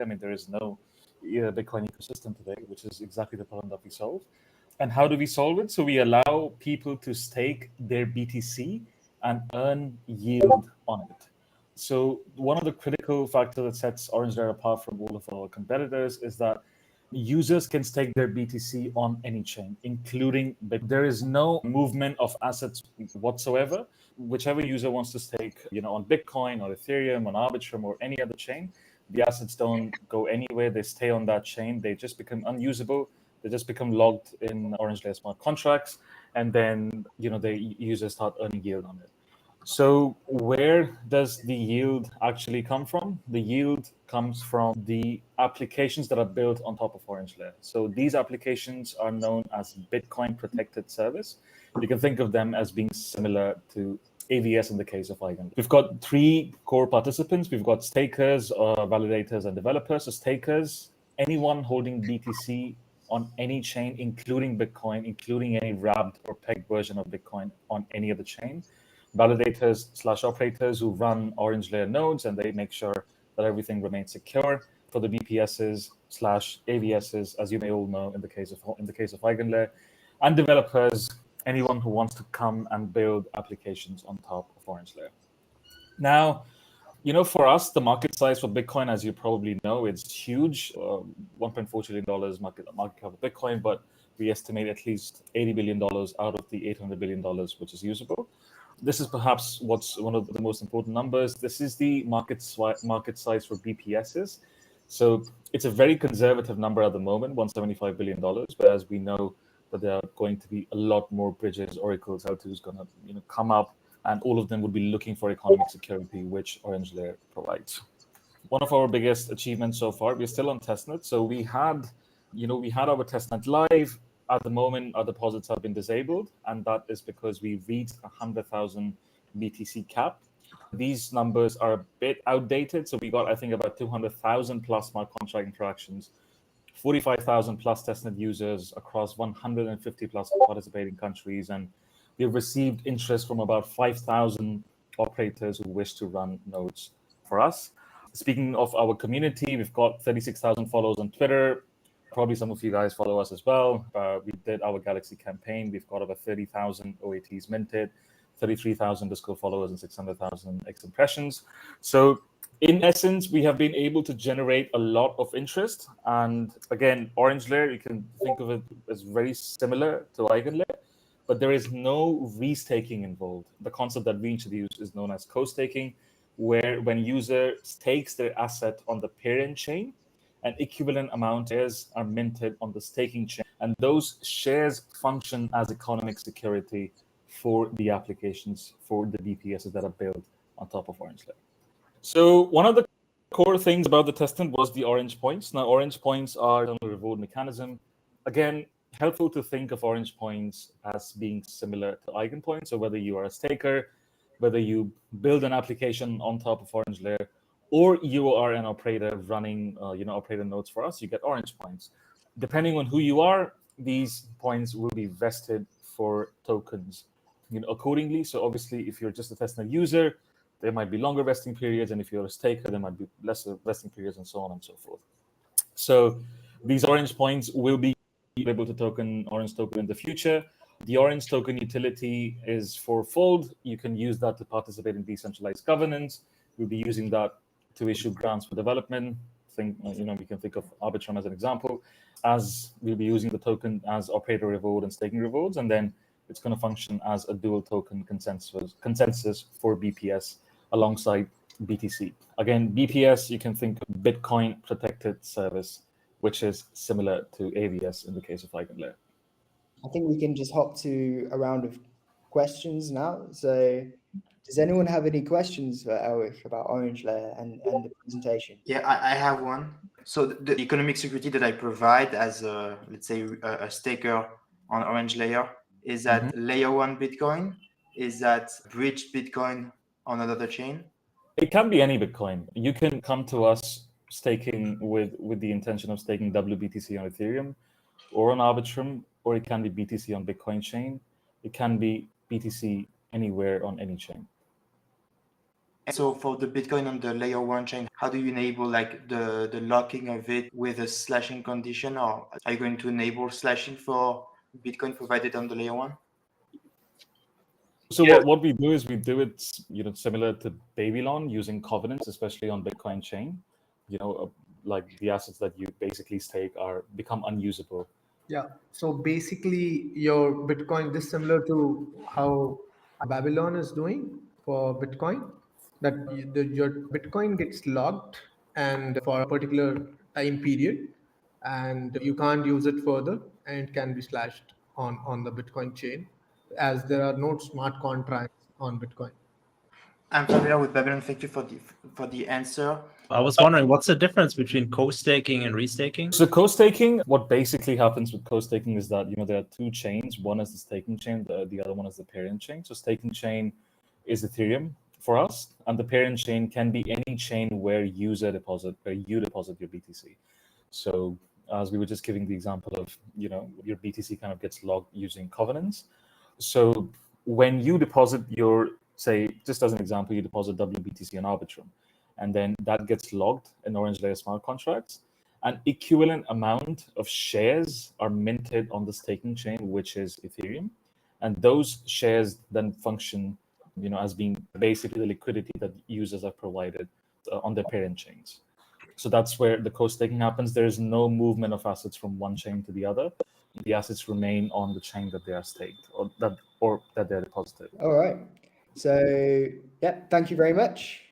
I mean, there is no Bitcoin ecosystem today, which is exactly the problem that we solve. And how do we solve it? So we allow people to stake their BTC and earn yield on it. So one of the critical factors that sets OrangeLayer apart from all of our competitors is that users can stake their BTC on any chain, including Bitcoin. There is no movement of assets whatsoever. Whichever user wants to stake, on Bitcoin or Ethereum, on Arbitrum or any other chain, the assets don't go anywhere. They stay on that chain. They just become unusable. They just become logged in OrangeLayer smart contracts, and then the users start earning yield on it. So where does the yield actually come from? The yield comes from the applications that are built on top of OrangeLayer. So these applications are known as Bitcoin protected service. You can think of them as being similar to AVS in the case of Eigen. We've got three core participants. We've got stakers, validators, and developers. So stakers, anyone holding BTC on any chain, including Bitcoin, including any wrapped or pegged version of Bitcoin on any other chain. Validators/operators who run OrangeLayer nodes, and they make sure that everything remains secure. For the BPSs/AVSs, as you may all know, in the case of Eigenlayer, and developers, anyone who wants to come and build applications on top of OrangeLayer. Now, for us, the market size for Bitcoin, as you probably know, it's huge. $1.4 trillion market cap of Bitcoin, but we estimate at least $80 billion out of the $800 billion, which is usable. This is perhaps what's one of the most important numbers. This is the market size for BPSs. So it's a very conservative number at the moment, $175 billion, but as we know that there are going to be a lot more bridges, oracles, L2s going to come up, and all of them would be looking for economic security, which OrangeLayer provides. One of our biggest achievements so far, we're still on testnet. So we had our testnet live. At the moment, our deposits have been disabled, and that is because we reached 100,000 BTC cap. These numbers are a bit outdated. So we got, I think, about 200,000 plus smart contract interactions, 45,000 plus testnet users across 150 plus participating countries, and we've received interest from about 5,000 operators who wish to run nodes for us. Speaking of our community, we've got 36,000 followers on Twitter. Probably some of you guys follow us as well. We did our Galaxy campaign. We've got over 30,000 OATs minted, 33,000 Discord followers, and 600,000 X impressions. So in essence, we have been able to generate a lot of interest. And again, OrangeLayer, you can think of it as very similar to Eigenlayer, but there is no restaking involved. The concept that we introduced is known as co-staking, where when user stakes their asset on the parent chain, an equivalent amount of shares are minted on the staking chain, and those shares function as economic security for the applications, for the BPSs that are built on top of OrangeLayer. So one of the core things about the testnet was the orange points. Now, orange points are a reward mechanism. Again, helpful to think of orange points as being similar to eigenpoints. So whether you are a staker, whether you build an application on top of OrangeLayer, or you are an operator running, operator nodes for us, you get orange points. Depending on who you are, these points will be vested for tokens, accordingly. So obviously, if you're just a testnet user, there might be longer vesting periods, and if you're a staker, there might be lesser vesting periods, and so on and so forth. So these orange points will be able to token orange token in the future. The orange token utility is fourfold. You can use that to participate in decentralized governance. We'll be using that to issue grants for development. We can think of Arbitrum as an example, as we'll be using the token as operator reward and staking rewards, and then it's going to function as a dual token consensus for BPS alongside BTC. Again, BPS, you can think of Bitcoin protected service, which is similar to AVS in the case of Eigenlayer. I think we can just hop to a round of questions now. So does anyone have any questions for Elrich about OrangeLayer and the presentation? Yeah, I have one. So the economic security that I provide as let's say a staker on OrangeLayer, is that layer 1 Bitcoin? Is that bridged Bitcoin on another chain? It can be any Bitcoin. You can come to us staking with the intention of staking WBTC on Ethereum or on Arbitrum, or it can be BTC on Bitcoin chain. It can be BTC anywhere on any chain. And so for the Bitcoin on the layer 1 chain, how do you enable like the locking of it with a slashing condition, or are you going to enable slashing for Bitcoin provided on the layer 1? So what we do is we do it, similar to Babylon, using covenants, especially on Bitcoin chain. Like the assets that you basically stake become unusable. Yeah. So basically, your Bitcoin is similar to how Babylon is doing for Bitcoin. That your Bitcoin gets locked and for a particular time period, and you can't use it further, and it can be slashed on the Bitcoin chain, as there are no smart contracts on Bitcoin. I'm familiar with Babylon. Thank you for the answer. I was wondering, what's the difference between co-staking and restaking? So co-staking, what basically happens with co-staking is that there are two chains. One is the staking chain, the other one is the parent chain. So staking chain is Ethereum for us, and the parent chain can be any chain where you deposit your BTC. So as we were just giving the example of, your BTC kind of gets logged using covenants. So when you deposit say, just as an example, you deposit WBTC on Arbitrum, and then that gets logged in OrangeLayer smart contracts. An equivalent amount of shares are minted on the staking chain, which is Ethereum. And those shares then function, as being basically the liquidity that users are provided on their parent chains. So that's where the co-staking happens. There is no movement of assets from one chain to the other. The assets remain on the chain that they are staked or that they're deposited. All right. So, yeah, thank you very much.